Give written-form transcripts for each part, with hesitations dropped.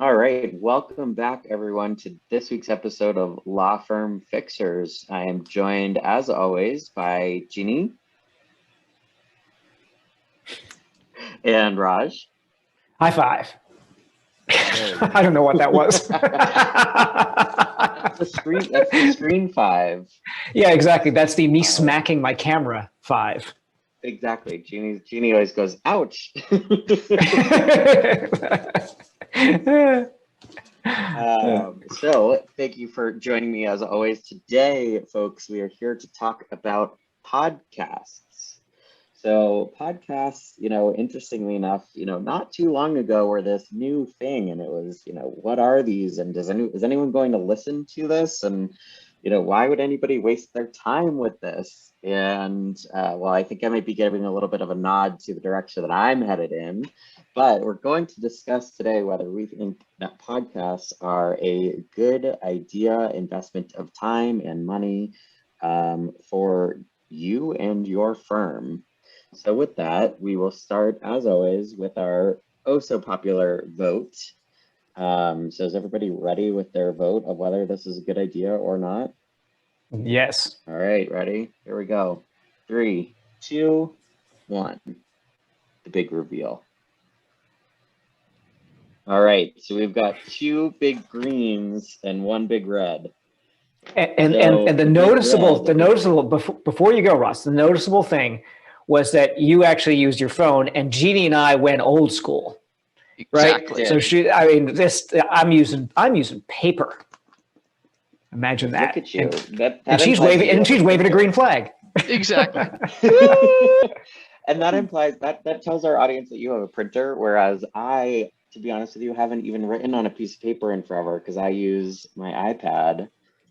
All right, welcome back everyone to this week's episode of Law Firm Fixers. I am joined as always by Genie and Raj. High five. I don't know what that was. That's the screen five. Yeah, exactly. That's the me smacking my camera five. Exactly. Genie always goes, ouch. So thank you for joining me as always. Today, folks, we are here to talk about podcasts. So podcasts, interestingly enough, not too long ago were this new thing, and it was, what are these, and is anyone going to listen to this, and why would anybody waste their time with this? And well, I think I might be giving a little bit of a nod to the direction that I'm headed in, but we're going to discuss today whether we think that podcasts are a good idea, investment of time and money for you and your firm. So with that, we will start, as always, with our oh so popular vote. So is everybody ready with their vote of whether this is a good idea or not? Yes. All right, ready? Here we go. 3, 2, 1. The big reveal. All right, so we've got 2 big greens and 1 big red. And the noticeable before you go, Ross, the noticeable thing was that you actually used your phone, and Jeannie and I went old school, right? Exactly. So I'm using paper. Imagine that. Look at you. And she's waving a green flag. Exactly. And that implies that tells our audience that you have a printer, whereas I, to be honest with you, haven't even written on a piece of paper in forever because I use my iPad.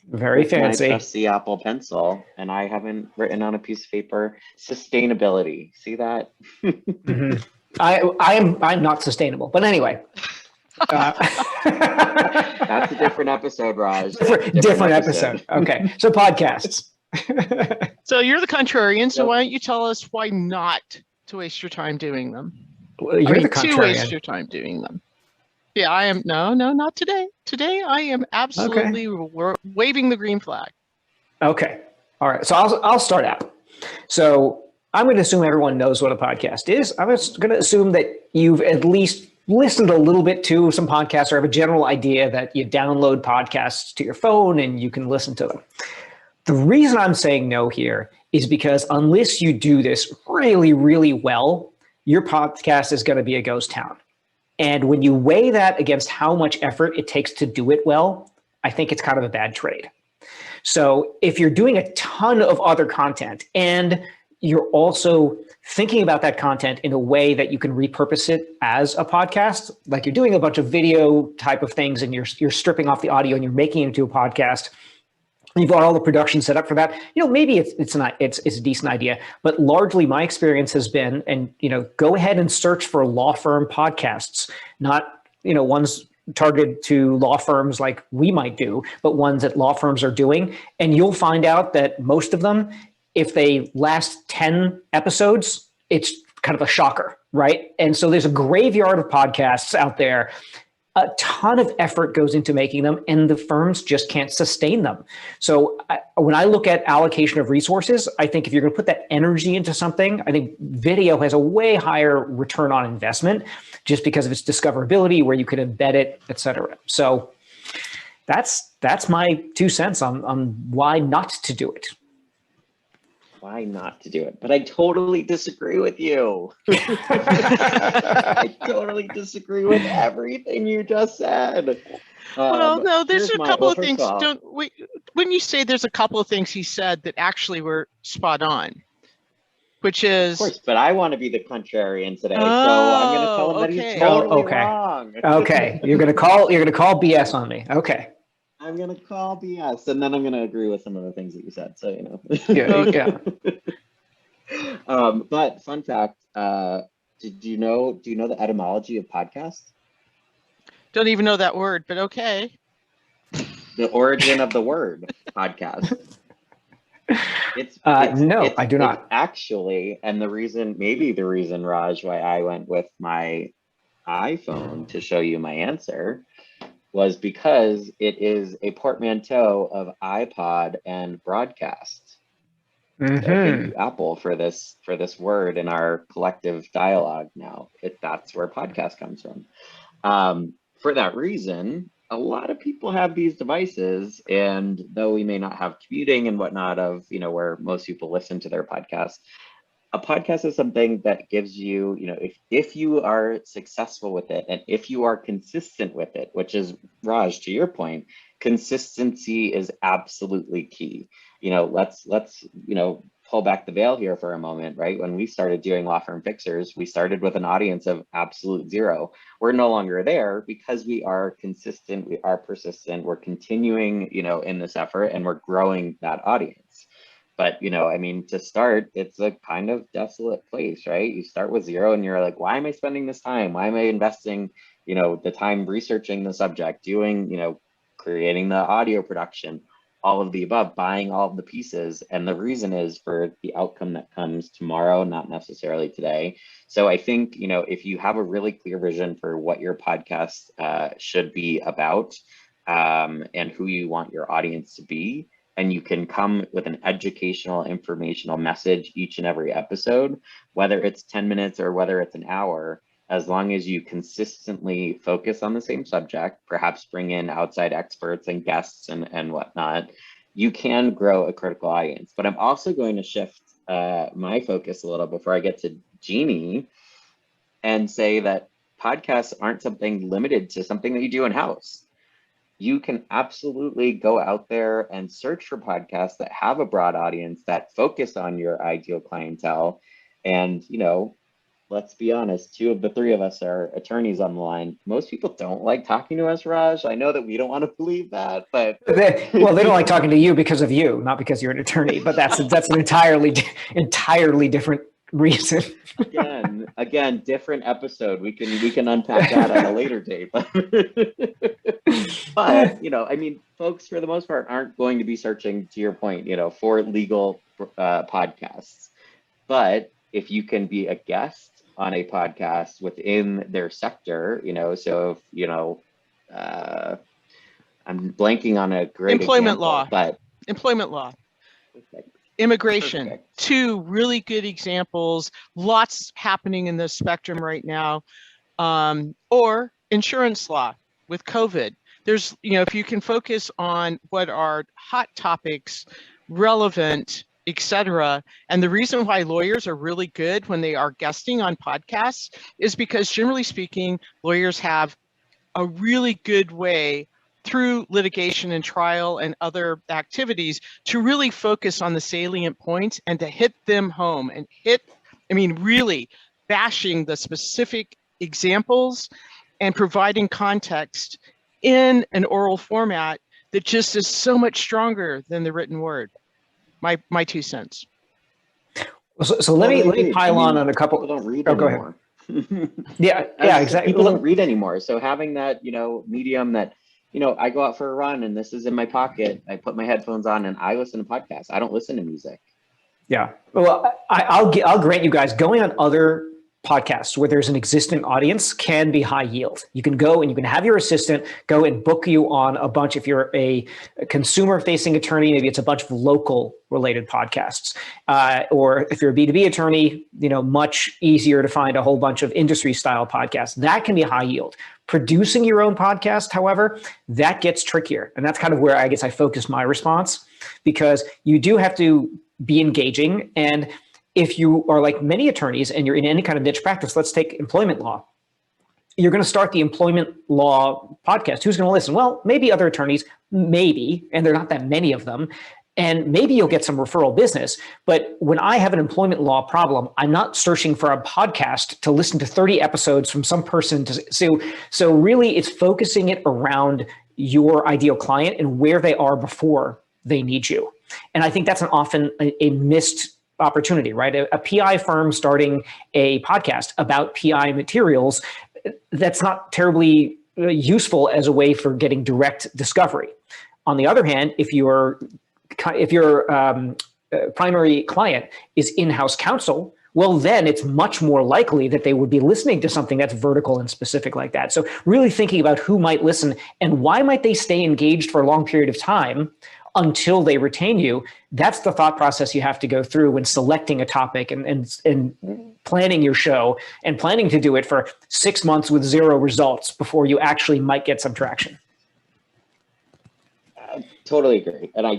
Very fancy. My trusty Apple Pencil, and I haven't written on a piece of paper. Sustainability. See that? Mm-hmm. I'm not sustainable, but anyway. That's a different episode, Raj. Different episode. Okay, so podcasts. So you're the contrarian, so why don't you tell us why not to waste your time doing them? Well, you're the contrarian. To waste your time doing them. Yeah, I am. No, not today. Today I am absolutely waving the green flag. Okay. All right. So I'll start out. So I'm going to assume everyone knows what a podcast is. I'm going to assume that you've at least listened a little bit to some podcasts or have a general idea that you download podcasts to your phone and you can listen to them. The reason I'm saying no here is because unless you do this really, really well, your podcast is going to be a ghost town. And when you weigh that against how much effort it takes to do it well, I think it's kind of a bad trade. So if you're doing a ton of other content and you're also thinking about that content in a way that you can repurpose it as a podcast, like you're doing a bunch of video type of things and you're stripping off the audio and you're making it into a podcast, you've got all the production set up for that, maybe it's a decent idea, but largely my experience has been, and go ahead and search for law firm podcasts, not ones targeted to law firms like we might do, but ones that law firms are doing, and you'll find out that most of them, if they last 10 episodes, it's kind of a shocker, right? And so there's a graveyard of podcasts out there. A ton of effort goes into making them, and the firms just can't sustain them. So when I look at allocation of resources, I think if you're going to put that energy into something, I think video has a way higher return on investment just because of its discoverability, where you can embed it, et cetera. So that's my 2 cents on why not to do it. Why not to do it? But I totally disagree with you. I totally disagree with everything you just said. Well, no, there's a couple of things. When you say there's a couple of things he said that actually were spot on, which is, of course, but I want to be the contrarian today, so I'm going to tell him that he's totally wrong. Okay, you're going to call BS on me. Okay. I'm going to call BS, and then I'm going to agree with some of the things that you said. So, Yeah. But fun fact, do you know the etymology of podcast? Don't even know that word, but okay. The origin of the word podcast. No, I do not. Actually, and maybe the reason, Raj, why I went with my iPhone to show you my answer was because it is a portmanteau of iPod and broadcast. So thank you, Apple, for this word in our collective dialogue now. That's where podcast comes from. For that reason, a lot of people have these devices, and though we may not have commuting and whatnot of, where most people listen to their podcasts, a podcast is something that gives you, if you are successful with it and if you are consistent with it, which is, Raj, to your point, consistency is absolutely key. Let's pull back the veil here for a moment, right? When we started doing Law Firm Fixers, we started with an audience of absolute zero. We're no longer there because we are consistent, we are persistent, we're continuing, in this effort, and we're growing that audience. But, to start, it's a kind of desolate place, right? You start with zero and you're like, why am I spending this time? Why am I investing, the time researching the subject, doing, creating the audio production, all of the above, buying all of the pieces. And the reason is for the outcome that comes tomorrow, not necessarily today. So I think, if you have a really clear vision for what your podcast should be about and who you want your audience to be, and you can come with an educational, informational message each and every episode, whether it's 10 minutes or whether it's an hour, as long as you consistently focus on the same subject, perhaps bring in outside experts and guests and whatnot, you can grow a critical audience. But I'm also going to shift my focus a little before I get to Genie and say that podcasts aren't something limited to something that you do in-house. You can absolutely go out there and search for podcasts that have a broad audience, that focus on your ideal clientele. And, let's be honest, two of the three of us are attorneys on the line. Most people don't like talking to us, Raj. I know that we don't want to believe that, but they don't like talking to you because of you, not because you're an attorney. But that's an entirely different reason. Again, different episode. We can unpack that at a later date. But folks for the most part aren't going to be searching, to your point, for legal podcasts. But if you can be a guest on a podcast within their sector, so if, I'm blanking on a great employment example, law, but employment law. Perfect. Immigration, Perfect. Two really good examples, lots happening in the spectrum right now, or insurance law with COVID. There's, if you can focus on what are hot topics, relevant, etc. And the reason why lawyers are really good when they are guesting on podcasts is because, generally speaking, lawyers have a really good way through litigation and trial and other activities to really focus on the salient points and to hit them home and really bashing the specific examples and providing context in an oral format that just is so much stronger than the written word. My 2 cents. So let me pile on a couple. People don't read anymore. Go ahead. Yeah, exactly. People don't read anymore. So having that, medium that, I go out for a run and this is in my pocket. I put my headphones on and I listen to podcasts. I don't listen to music. Yeah. Well, I'll grant you guys, going on other podcasts where there's an existing audience can be high yield. You can go and you can have your assistant go and book you on a bunch. If you're a consumer facing attorney, maybe it's a bunch of local related podcasts. Or if you're a B2B attorney, much easier to find a whole bunch of industry style podcasts. That can be high yield. Producing your own podcast, however, that gets trickier. And that's kind of where I guess I focus my response, because you do have to be engaging. And if you are like many attorneys and you're in any kind of niche practice, let's take employment law. You're going to start the employment law podcast. Who's going to listen? Well, maybe other attorneys, maybe, and there are not that many of them. And maybe you'll get some referral business. But when I have an employment law problem, I'm not searching for a podcast to listen to 30 episodes from some person. So really, it's focusing it around your ideal client and where they are before they need you. And I think that's often a missed opportunity, right? A PI firm starting a podcast about PI materials, that's not terribly useful as a way for getting direct discovery. On the other hand, if your primary client is in-house counsel, well, then it's much more likely that they would be listening to something that's vertical and specific like that. So really thinking about who might listen and why might they stay engaged for a long period of time until they retain you. That's the thought process you have to go through when selecting a topic and planning your show and planning to do it for 6 months with 0 results before you actually might get some traction. I totally agree. And I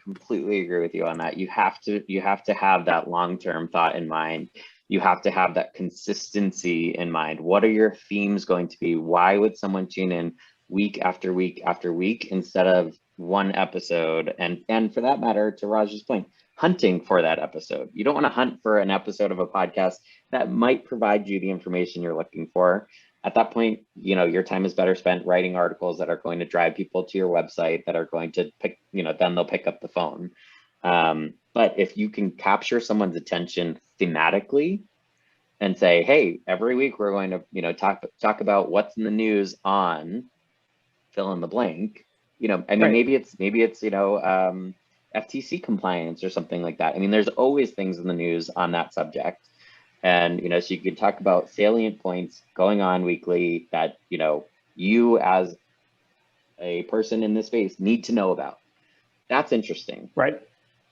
completely agree with you on that. You have to have that long-term thought in mind. You have to have that consistency in mind. What are your themes going to be? Why would someone tune in week after week after week instead of one episode? And for that matter, to Raj's point, hunting for that episode. You don't want to hunt for an episode of a podcast that might provide you the information you're looking for. At that point, your time is better spent writing articles that are going to drive people to your website, that are going to pick, then they'll pick up the phone. But if you can capture someone's attention thematically and say, hey, every week we're going to, talk about what's in the news on fill in the blank, right. maybe it's, FTC compliance or something like that. There's always things in the news on that subject. And, so you could talk about salient points going on weekly that, you as a person in this space need to know about. That's interesting. Right.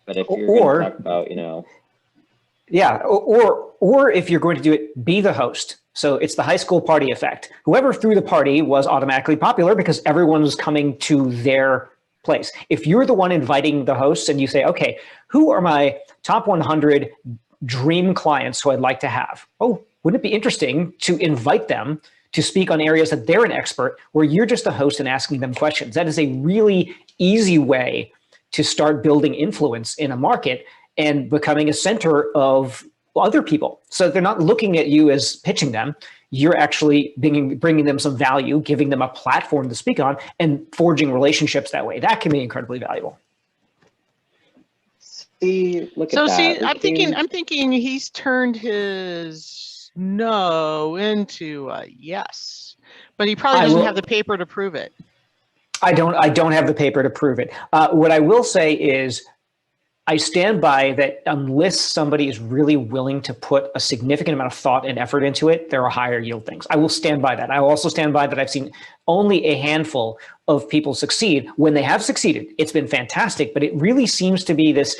But if you're going to talk about, Yeah, or if you're going to do it, be the host. So it's the high school party effect. Whoever threw the party was automatically popular because everyone was coming to their place. If you're the one inviting the hosts and you say, okay, who are my top 100 dream clients who I'd like to have? Oh, wouldn't it be interesting to invite them to speak on areas that they're an expert, where you're just a host and asking them questions? That is a really easy way to start building influence in a market and becoming a center of other people. So they're not looking at you as pitching them. You're actually bringing them some value, giving them a platform to speak on, and forging relationships that way. That can be incredibly valuable. Look at that. I'm thinking he's turned his no into a yes, but he probably doesn't have the paper to prove it. I don't have the paper to prove it. What I will say is I stand by that unless somebody is really willing to put a significant amount of thought and effort into it, there are higher yield things. I will stand by that. I will also stand by that I've seen only a handful of people succeed. When they have succeeded, it's been fantastic, but it really seems to be this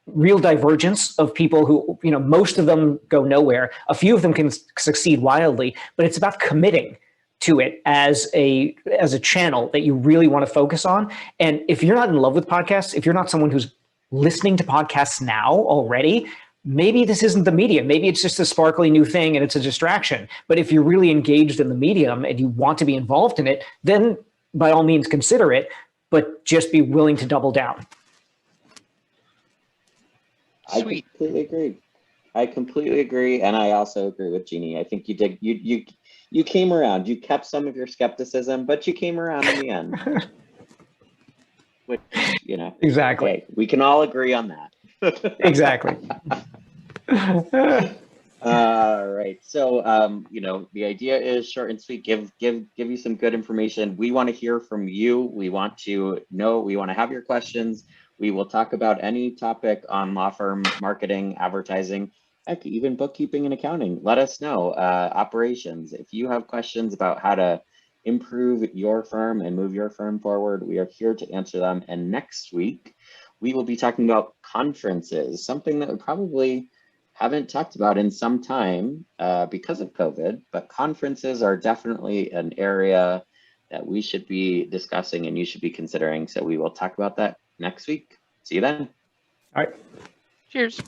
real divergence of people who, most of them go nowhere. A few of them can succeed wildly, but it's about committing to it as a channel that you really want to focus on. And if you're not in love with podcasts, if you're not someone who's listening to podcasts now already, maybe this isn't the medium. Maybe it's just a sparkly new thing and it's a distraction. But if you're really engaged in the medium and you want to be involved in it, then by all means consider it, but just be willing to double down. Sweet. I completely agree. And I also agree with Genie. I think you came around. You kept some of your skepticism, but you came around in the end. Which, exactly. Hey, we can all agree on that. Exactly. All right. So, the idea is short and sweet. Give you some good information. We want to hear from you. We want to know. We want to have your questions. We will talk about any topic on law firm marketing, advertising, heck, even bookkeeping and accounting. Let us know. Operations. If you have questions about how to improve your firm and move your firm forward, we are here to answer them. And next week, we will be talking about conferences, something that we probably haven't talked about in some time because of COVID, but conferences are definitely an area that we should be discussing and you should be considering. So we will talk about that next week. See you then. All right. Cheers.